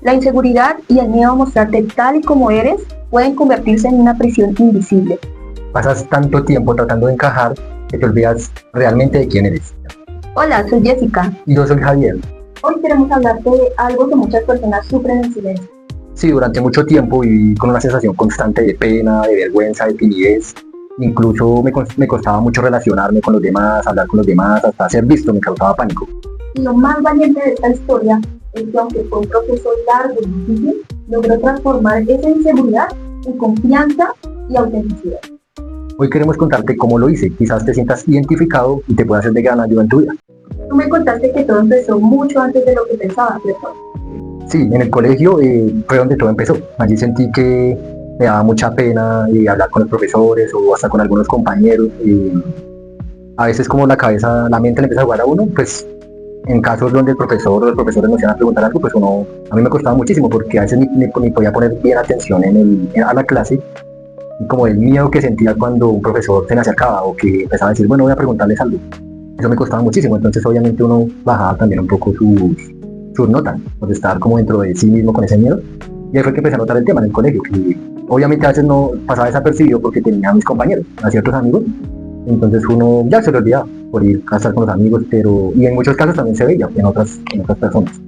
La inseguridad y el miedo a mostrarte tal y como eres pueden convertirse en una prisión invisible. Pasas tanto tiempo tratando de encajar que te olvidas realmente de quién eres. Hola, soy Jessica. Y yo soy Javier. Hoy queremos hablarte de algo que muchas personas sufren en silencio. Sí, durante mucho tiempo viví con una sensación constante de pena, de vergüenza, de timidez. Incluso me costaba mucho relacionarme con los demás, hablar con los demás, hasta ser visto me causaba pánico. Y lo más valiente de esta historia es que aunque fue un proceso largo y difícil, logró transformar esa inseguridad en confianza y autenticidad. Hoy queremos contarte cómo lo hice. Quizás te sientas identificado y te pueda ser de gran ayuda en tu vida. Tú me contaste que todo empezó mucho antes de lo que pensabas, ¿cierto? Sí, en el colegio fue donde todo empezó. Allí sentí que me daba mucha pena hablar con los profesores o hasta con algunos compañeros. A veces como la mente le empieza a jugar a uno, pues en casos donde el profesor o los profesores nos iban a preguntar algo, pues a mí me costaba muchísimo porque a veces ni podía poner bien atención a la clase, y como el miedo que sentía cuando un profesor se me acercaba o que empezaba a decir, bueno, voy a preguntarles algo. Eso me costaba muchísimo, entonces obviamente uno bajaba también un poco sus notas, por estar como dentro de sí mismo con ese miedo. Y ahí fue que empecé a notar el tema en el colegio, que obviamente a veces no pasaba desapercibido porque tenía a mis compañeros, a ciertos amigos, entonces uno ya se lo olvidaba por ir a estar con los amigos, y en muchos casos también se veía en otras personas.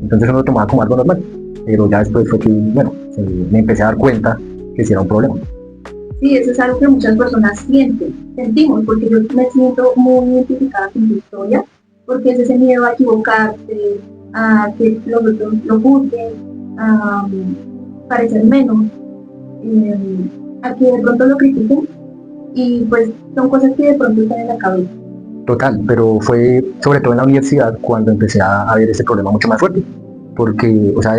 Entonces uno lo tomaba como algo normal, pero ya después fue que, bueno, me empecé a dar cuenta que sí era un problema. Sí, eso es algo que muchas personas sentimos, porque yo me siento muy identificada con tu historia, porque es ese miedo a equivocarte, a que los otros lo juzguen, a parecer menos, a que de pronto lo critiquen, y pues son cosas que de pronto están en la cabeza. Total, pero fue sobre todo en la universidad cuando empecé a ver ese problema mucho más fuerte, porque, o sea,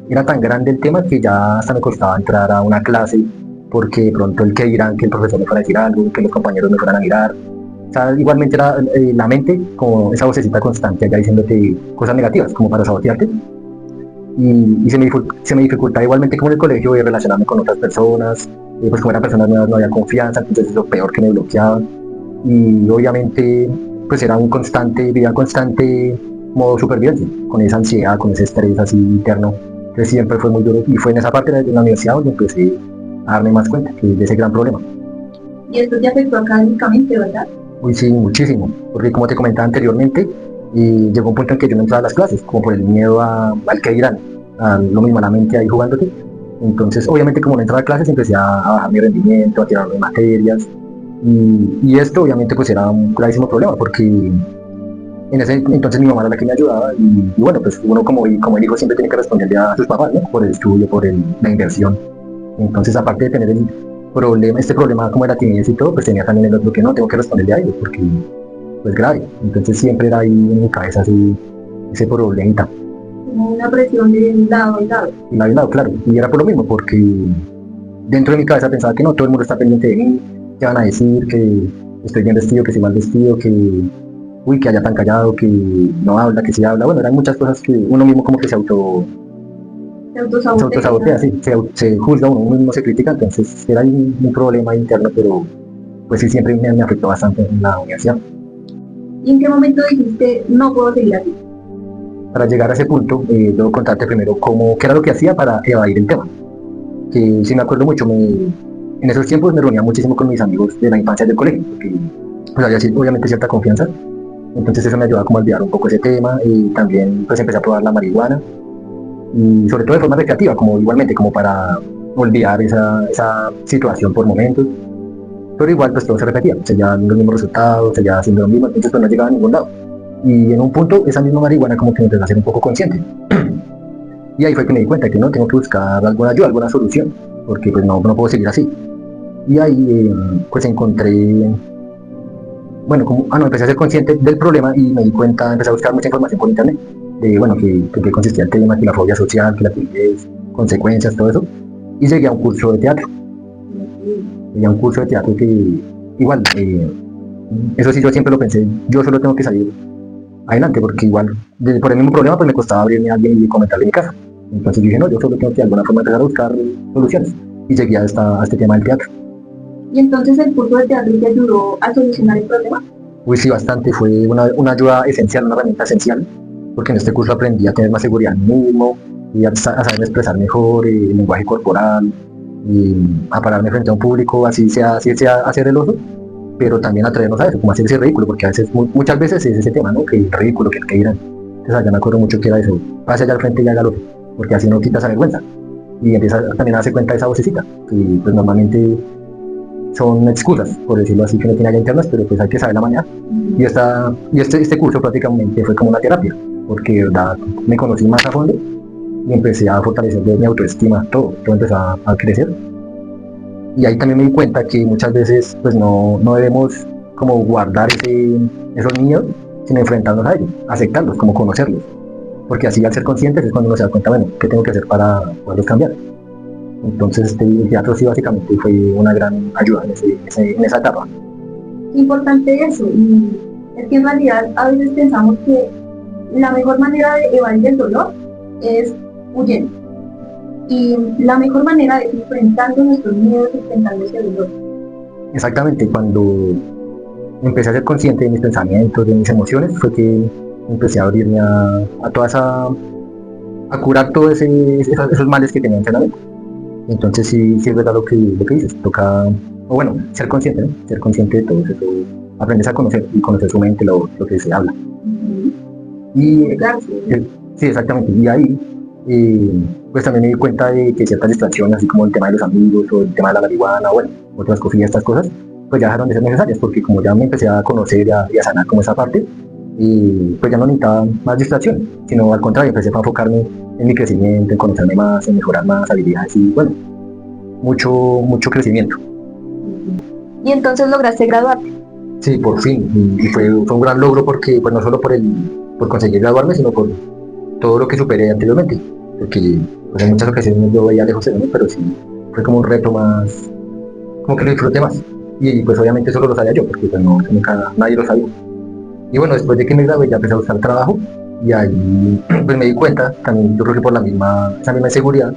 era tan grande el tema que ya hasta me costaba entrar a una clase, porque de pronto el que dirán, que el profesor me fuera a decir algo, que los compañeros me fueran a mirar. O sea, igualmente era la mente como esa vocecita constante allá diciéndote cosas negativas, como para sabotearte. Y se me dificultaba igualmente como en el colegio de relacionarme con otras personas, pues como eran personas nuevas no había confianza, entonces es lo peor que me bloqueaba. Y obviamente pues era vida constante modo supervivencia, con esa ansiedad, con ese estrés así interno, que siempre fue muy duro. Y fue en esa parte de la universidad donde empecé a darme más cuenta de ese gran problema. Y esto te afectó académicamente, ¿verdad? Uy, sí, muchísimo, porque como te comentaba anteriormente, llegó un punto en que yo no entraba a las clases, como por el miedo al que dirán, a lo mismo a la mente ahí jugándote. Entonces, obviamente, como no entraba a clases, empecé a bajar mi rendimiento, a tirarme materias, y esto obviamente pues era un gravísimo problema, porque en ese entonces mi mamá era la que me ayudaba, y bueno, pues uno como el hijo siempre tiene que responderle a sus papás, ¿no? Por el estudio, la inversión. Entonces, aparte de tener este problema como era timidez y todo, pues tenía también el otro que no tengo que responderle a ellos, porque pues grave. Entonces siempre era ahí en mi cabeza así, ese problemita. Una presión de lado y lado. Y lado, claro. Y era por lo mismo, porque dentro de mi cabeza pensaba que no, todo el mundo está pendiente de mí, que van a decir que estoy bien vestido, que estoy mal vestido, que que haya tan callado, que no habla, que sí habla. Bueno, eran muchas cosas que uno mismo como que se autosabotea, sí, se juzga, uno mismo se critica, entonces era un problema interno, pero pues sí siempre me afectó bastante en la universidad. ¿Y en qué momento dijiste, no puedo seguir así? Para llegar a ese punto, debo contarte primero qué era lo que hacía para evadir el tema. Que sí me acuerdo mucho, en esos tiempos me reunía muchísimo con mis amigos de la infancia del colegio, porque pues había obviamente cierta confianza, entonces eso me ayudaba como a olvidar un poco ese tema, y también pues empecé a probar la marihuana, y sobre todo de forma recreativa, como igualmente como para olvidar esa situación por momentos, pero igual pues todo se repetía, se llevaban los mismos resultados, se llevaba haciendo lo mismo, entonces pues no llegaba a ningún lado. Y en un punto esa misma marihuana como que me empezó a ser un poco consciente. Y ahí fue que me di cuenta que no, tengo que buscar alguna ayuda, alguna solución, porque pues no puedo seguir así. Y ahí pues encontré, bueno, empecé a ser consciente del problema y me di cuenta, empecé a buscar mucha información por internet, de bueno, que consistía el tema, que la fobia social, que la timidez, consecuencias, todo eso. Y llegué a un curso de teatro. Llegué a un curso de teatro que igual, eso sí yo siempre lo pensé, yo solo tengo que salir adelante, porque igual por el mismo problema pues me costaba abrirme a alguien y comentarle en mi casa. Entonces yo dije, no, yo solo tengo que de alguna forma empezar a buscar soluciones, y llegué a este tema del teatro. ¿Y entonces el curso de teatro te ayudó a solucionar el problema? Uy, sí, bastante, fue una ayuda esencial, una herramienta esencial, porque en este curso aprendí a tener más seguridad en mí mismo, y a saber expresar mejor el lenguaje corporal, y a pararme frente a un público, así sea hacer el oso, pero también atrevernos a eso, como hacer ese ridículo, porque a veces, muchas veces es ese tema, ¿no? Que el ridículo, que dirán. Entonces ya me acuerdo mucho que era eso, pase allá al frente y haga el oso, porque así no quita esa vergüenza. Y empieza también a darse cuenta de esa vocecita, que pues normalmente son excusas, por decirlo así, que no tiene allá internas, pero pues hay que saberla mañana. Este curso prácticamente fue como una terapia, porque de verdad me conocí más a fondo y empecé a fortalecer mi autoestima, todo empezó a crecer. Y ahí también me di cuenta que muchas veces pues no debemos como guardar esos miedos, sino enfrentarnos a ellos, aceptarlos, como conocerlos. Porque así al ser conscientes es cuando uno se da cuenta, bueno, ¿qué tengo que hacer para poderlos cambiar? Entonces el teatro sí básicamente fue una gran ayuda en esa etapa. Importante eso, y es que en realidad a veces pensamos que la mejor manera de evadir el dolor es huyendo. Y la mejor manera es enfrentando nuestros miedos, enfrentando ese dolor. Exactamente, cuando empecé a ser consciente de mis pensamientos, de mis emociones, fue que empecé a abrirme a toda a curar todos esos males que tenía internamente. Entonces sí es verdad lo que dices, toca, o bueno, ser consciente, ¿no? Ser consciente de todo eso, aprendes a conocer y conocer su mente, lo que se habla. Y sí, exactamente, y ahí pues también me di cuenta de que ciertas distracciones, así como el tema de los amigos o el tema de la marihuana, bueno, otras cosillas, estas cosas, pues ya dejaron de ser necesarias, porque como ya me empecé a conocer y a sanar como esa parte, pues ya no necesitaba más distracciones, sino al contrario, empecé a enfocarme en mi crecimiento, en conocerme más, en mejorar más habilidades y bueno, mucho crecimiento. Y entonces lograste graduarte. Sí, por fin, y fue un gran logro porque pues no solo por conseguir graduarme, sino por todo lo que superé anteriormente, porque pues en muchas ocasiones yo veía lejos de mí, pero sí fue como un reto más, como que lo disfruté más, y pues obviamente solo lo sabía yo, porque pues no, nunca nadie lo sabía. Y bueno, después de que me gradué ya empecé a buscar trabajo, y ahí pues me di cuenta, también yo creo que por esa misma inseguridad,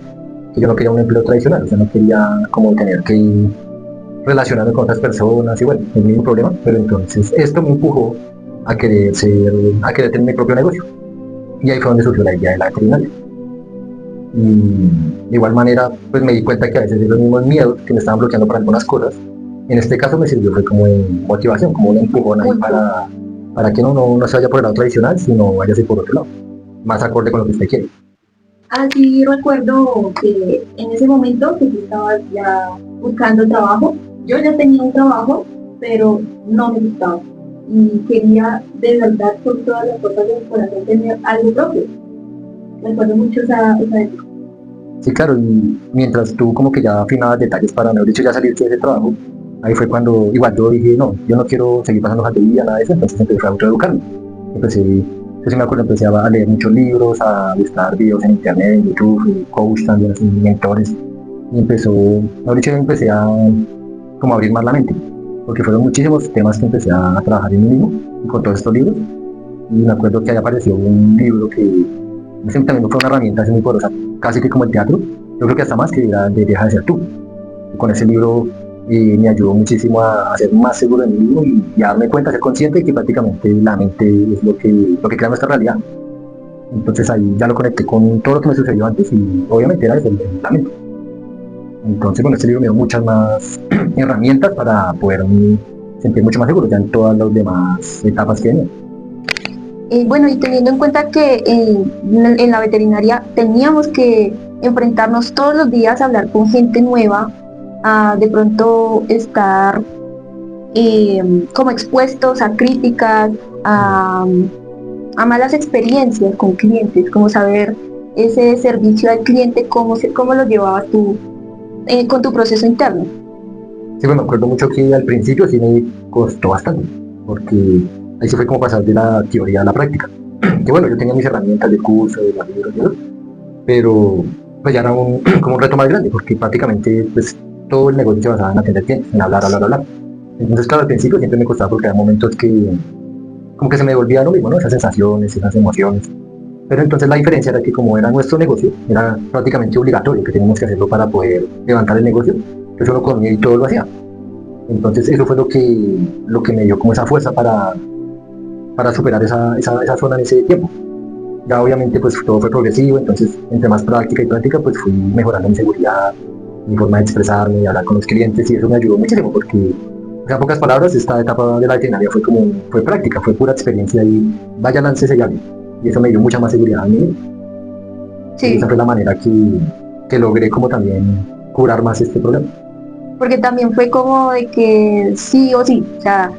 que yo no quería un empleo tradicional, o sea, no quería como tener que relacionarme con otras personas, y bueno, el mismo problema, pero entonces esto me empujó a querer tener mi propio negocio. Y ahí fue donde surgió la idea de la veterinaria. Y de igual manera, pues me di cuenta que a veces los mismos miedos que me estaban bloqueando para algunas cosas, en este caso me sirvió, fue como de motivación, como un empujón ahí para que no se vaya por el lado tradicional, sino váyase por otro lado, más acorde con lo que usted quiere. Así recuerdo que en ese momento que yo estaba ya buscando trabajo, yo ya tenía un trabajo, pero no me gustaba. Y quería de verdad con todas las cosas de mi corazón tener algo propio. Recuerdo mucho esa época. Sí, claro, y mientras tú como que ya afinabas detalles para, mejor dicho, ya salirte de ese trabajo, ahí fue cuando igual yo dije, no, yo no quiero seguir pasando jatería, nada de eso, entonces empecé a autoeducarme. Yo sí me acuerdo, empecé a leer muchos libros, a buscar videos en internet, en YouTube, coach también, así, mentores, y empecé a como abrir más la mente, porque fueron muchísimos temas que empecé a trabajar en mí mismo, y con todos estos libros, y me acuerdo que ahí apareció un libro que también fue una herramienta así muy poderosa, casi que como el teatro, yo creo que hasta más, que era de Deja de ser tú. Y con ese libro me ayudó muchísimo a ser más seguro de mí mismo y a darme cuenta, a ser consciente de que prácticamente la mente es lo que crea nuestra realidad. Entonces ahí ya lo conecté con todo lo que me sucedió antes y obviamente era eso, la mente. Entonces bueno, este libro me dio muchas más herramientas para poderme sentir mucho más seguro ya en todas las demás etapas que venía. Bueno, y teniendo en cuenta que en la veterinaria teníamos que enfrentarnos todos los días a hablar con gente nueva, a de pronto estar como expuestos a críticas, a malas experiencias con clientes, como saber ese servicio al cliente, cómo lo llevabas tú con tu proceso interno. Sí, bueno, me acuerdo mucho que al principio sí me costó bastante, porque ahí sí fue como pasar de la teoría a la práctica. Que bueno, yo tenía mis herramientas de curso, de los libros, y todo, pero pues ya era como un reto más grande, porque prácticamente pues todo el negocio se basaba en atender clientes, en hablar. Entonces claro, al principio siempre me costaba porque había momentos que como que se me volvía lo mismo, ¿no? Esas sensaciones, esas emociones. Pero entonces la diferencia era que como era nuestro negocio, era prácticamente obligatorio que teníamos que hacerlo para poder levantar el negocio, entonces uno comía y todo lo hacía. Entonces eso fue lo que me dio como esa fuerza para superar esa zona en ese tiempo. Ya obviamente pues todo fue progresivo, entonces entre más práctica y práctica pues fui mejorando mi seguridad, mi forma de expresarme, hablar con los clientes y eso me ayudó muchísimo porque, o sea, en pocas palabras, esta etapa de la veterinaria fue práctica, fue pura experiencia y vaya láncese y hable. Y eso me dio mucha más seguridad a mí y esa Sí, fue la manera que logré como también curar más este problema. porque también fue como de que sí o sí, o sea,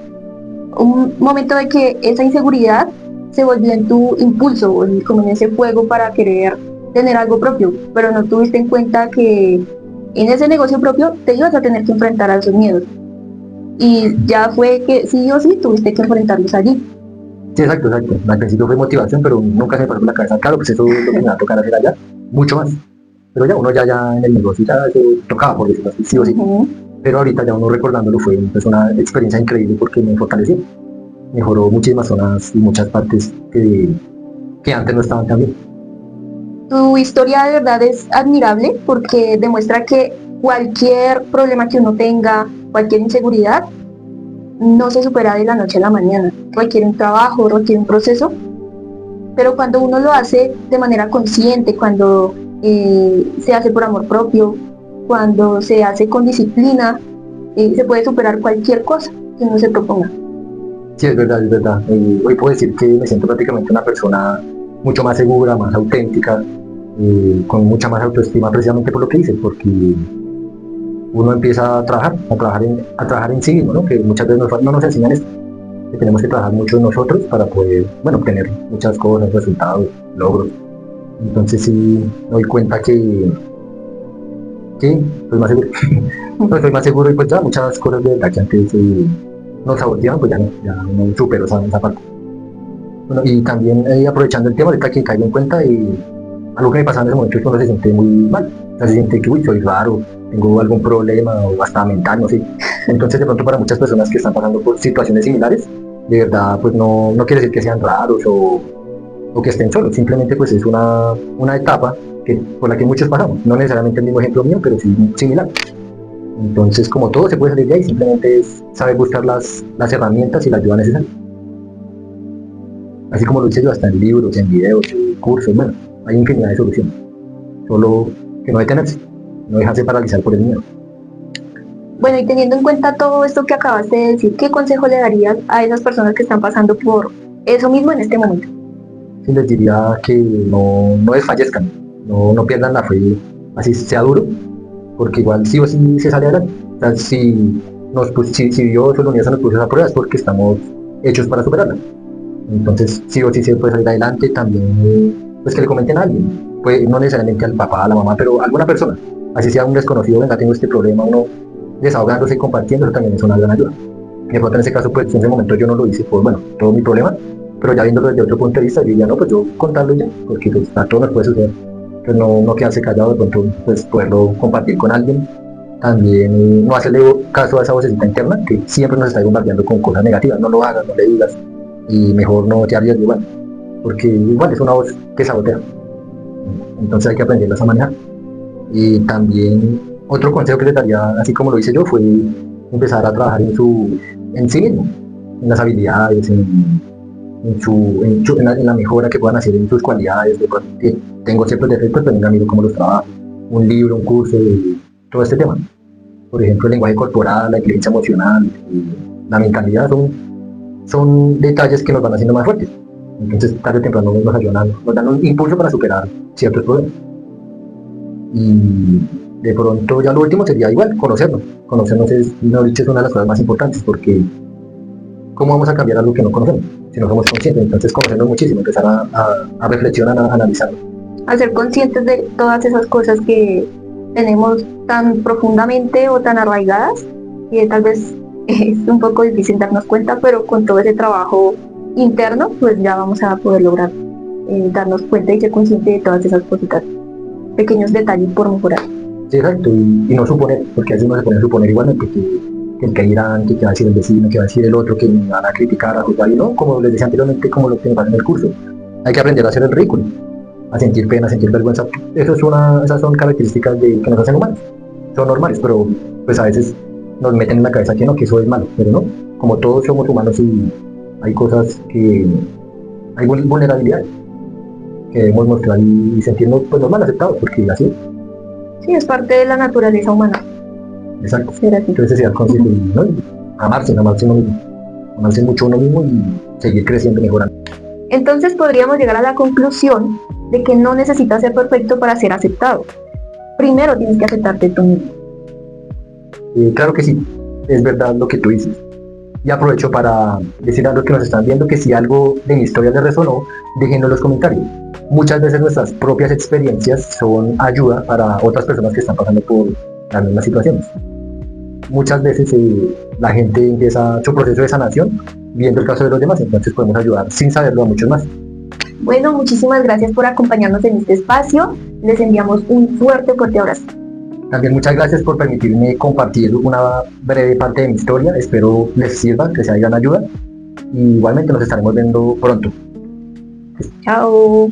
un momento de que esa inseguridad se volvió en tu impulso, como en ese fuego para querer tener algo propio, pero no tuviste en cuenta que en ese negocio propio te ibas a tener que enfrentar a esos miedos. Y ya fue que sí o sí tuviste que enfrentarlos allí. Sí, exacto, exacto. Al principio fue motivación, pero nunca se me pasó por la cabeza. Claro, pues eso es lo que me va a tocar hacer allá, mucho más. Pero ya uno ya en el negocio ya eso tocaba, por decirlo así, sí o sí. Ujú. Pero ahorita ya uno recordándolo fue pues, una experiencia increíble porque me fortaleció. Mejoró muchísimas zonas y muchas partes que antes no estaban tan bien. Tu historia de verdad es admirable porque demuestra que cualquier problema que uno tenga, cualquier inseguridad, no se supera de la noche a la mañana. Requiere un trabajo, requiere un proceso, pero cuando uno lo hace de manera consciente, cuando se hace por amor propio, cuando se hace con disciplina, se puede superar cualquier cosa que uno se proponga. Sí, es verdad, es verdad. Hoy puedo decir que me siento prácticamente una persona mucho más segura, más auténtica, con mucha más autoestima precisamente por lo que hice, porque uno empieza a trabajar en sí mismo, ¿no? Que muchas veces no nos enseñan esto, que tenemos que trabajar mucho en nosotros para poder, bueno, obtener muchas cosas, resultados, logros. Entonces sí me doy cuenta que soy más seguro. Pues soy más seguro y pues ya muchas cosas de verdad que antes nos saboteaban, pues ya no supero esa parte. Bueno, y también aprovechando el tema, ahorita que caigo en cuenta, algo que me pasa en ese momento es que uno se siente muy mal, o sea, se siente que, uy, soy raro, tengo algún problema o hasta mental, no sé. Entonces, de pronto, para muchas personas que están pasando por situaciones similares, de verdad, pues no quiere decir que sean raros o que estén solos, simplemente pues es una etapa por la que muchos pasamos, no necesariamente el mismo ejemplo mío, pero sí similar. Entonces, como todo se puede salir de ahí, simplemente es saber buscar las herramientas y la ayuda necesaria. Así como lo hice yo hasta en libros, en videos, en cursos, bueno, hay infinidad de soluciones. Solo que no detenerse, no dejarse paralizar por el miedo. Bueno, y teniendo en cuenta todo esto que acabaste de decir, ¿qué consejo le darías a esas personas que están pasando por eso mismo en este momento? Sí, les diría que no desfallezcan, no pierdan la fe, así sea duro, porque igual sí o sí se sale adelante. O sea, si Dios o el universo nos puso esa prueba es porque estamos hechos para superarla. Entonces, sí o sí se puede salir adelante, también, pues que le comenten a alguien, pues no necesariamente al papá, a la mamá, pero a alguna persona, así sea un desconocido, venga, tengo este problema, uno desahogándose y compartiendo, eso también es una gran ayuda. De pronto en ese caso, pues en ese momento yo no lo hice por, bueno, todo mi problema, pero ya viéndolo desde otro punto de vista, yo diría, no, pues yo contarlo ya, porque pues a todos nos puede suceder, pues no quedarse callado, de pronto pues poderlo compartir con alguien, también no hacerle caso a esa vocecita interna que siempre nos está bombardeando con cosas negativas, no lo hagas, no le digas, y mejor no te arriesgues igual, porque igual es una voz que sabotea, entonces hay que aprenderlas a manejar. Y también otro consejo que les daría, así como lo hice yo, fue empezar a trabajar en sí mismo, en las habilidades, en la mejora que puedan hacer en sus cualidades, de pronto, que tengo ciertos defectos, pero venga, miro cómo los trabajo, un libro, un curso, todo este tema. Por ejemplo, el lenguaje corporal, la inteligencia emocional, la mentalidad son detalles que nos van haciendo más fuertes. Entonces, tarde o temprano nos ayudan, nos dan un impulso para superar ciertos problemas. Y de pronto ya lo último sería igual, conocernos. Conocernos es, no dicho, es una de las cosas más importantes porque ¿cómo vamos a cambiar algo que no conocemos? Si no somos conscientes, entonces conocernos muchísimo, empezar a reflexionar, a analizarlo. A ser conscientes de todas esas cosas que tenemos tan profundamente o tan arraigadas, y tal vez es un poco difícil darnos cuenta, pero con todo ese trabajo interno, pues ya vamos a poder lograr darnos cuenta y ser consciente de todas esas cositas, pequeños detalles por mejorar. Sí, exacto, y no suponer, porque a veces uno se pone a suponer igualmente que el que dirán, que va a decir el vecino, que va a decir el otro, que me van a criticar, a juzgar, y no, como les decía anteriormente, como lo que me pasa en el curso. Hay que aprender a hacer el ridículo, a sentir pena, a sentir vergüenza. Esas son características que nos hacen humanos. Son normales, pero pues a veces nos meten en la cabeza que no, que eso es malo, pero no. Como todos somos humanos y hay cosas que hay vulnerabilidades. que debemos mostrar y sentirnos pues normal, aceptados, porque así es. Sí, es parte de la naturaleza humana. Exacto. Ser así. Entonces ser consciente y, ¿no? Y amarse uno mismo, amarse mucho uno mismo y seguir creciendo y mejorando. Entonces podríamos llegar a la conclusión de que no necesitas ser perfecto para ser aceptado. Primero tienes que aceptarte tú mismo. Claro que sí, es verdad lo que tú dices. Y aprovecho para decir a los que nos están viendo que si algo de mi historia les resonó, déjenlo en los comentarios. Muchas veces nuestras propias experiencias son ayuda para otras personas que están pasando por las mismas situaciones. Muchas veces la gente empieza su proceso de sanación viendo el caso de los demás, entonces podemos ayudar sin saberlo a muchos más. Bueno, muchísimas gracias por acompañarnos en este espacio. Les enviamos un fuerte abrazo. También muchas gracias por permitirme compartir una breve parte de mi historia. Espero les sirva, que sea de gran ayuda. Y igualmente nos estaremos viendo pronto. Chao.